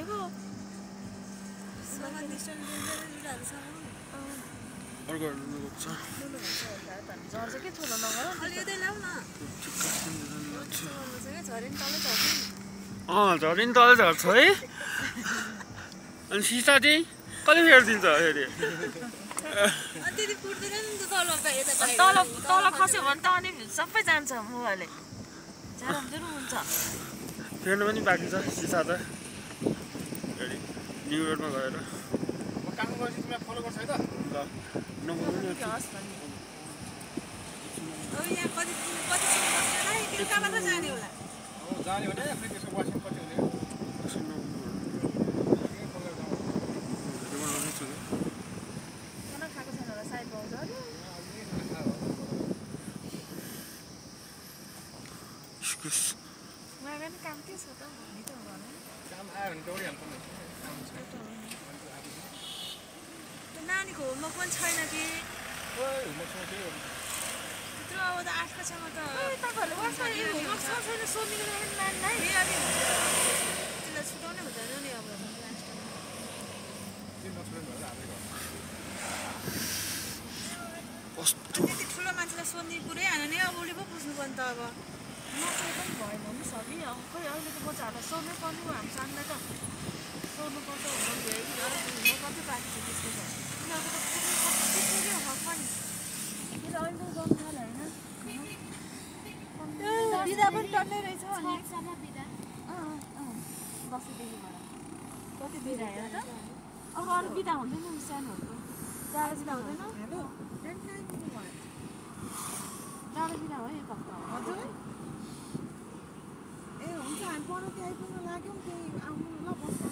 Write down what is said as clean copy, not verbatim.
भनेको अर्को छ झर्छ के ठुलो नगर झरिन तल झर्छ है अनि सिसा चाहिँ कहिले फेरिदिन्छ फेरि तल खस्यो भने त अनि सबै जान्छ मोबाइलले झारमझुर हुन्छ फेर्नु पनि बाँकी छ सिसा त न्यु रोडमा गएर काम गरेपछि तिमीलाई फलो गर्छ है त ल नम्बर पनि जाने भने फेरि त्यसको वासिङ कति हुने खाना खाएको छैन होला साइड पाउँछ उहाँ पनि काम के छ त भन्ने त काम आयो भने दौडिहाल्छ नि नानीको होमवर्क पनि छैन कि त्यो अब त 8 कक्षामा त तपाईँहरूले वर्ष होमवर्क छ छैन सोध्नुको लागि नानीलाई त्यसलाई छुटाउनै हुँदैन नि अब त्यति ठुलो मान्छेलाई सोध्ने कुरै हाल्यो नि अब उसले पो बुझ्नु पर्ने त अब नसोध्नु पनि भएन नि सबै अब खोइ अहिलेको बच्चाहरूलाई सोध्नै पर्ने हो हामी सानलाई त सोध्नुपर्छ होमवर्क कति बाँकी छ त्यसको त उनीहरूको त पुरै होमवर्क पनि अहिले अहिले त गर्नु थाल्यो होइन बिदा पनि टन्नै रहेछ अनि बसेदेखिबाट कति बिदा हेर त अब अरू बिदा हुँदैन नि सानोहरूको जाडो बिदा हुँदैन जाडो बिदा हो एक हप्ता हजुर ए हुन्छ हामी पढ्नु त्यही आइपुग्नु लाग्यौँ त्यही आउनु ल बस्नु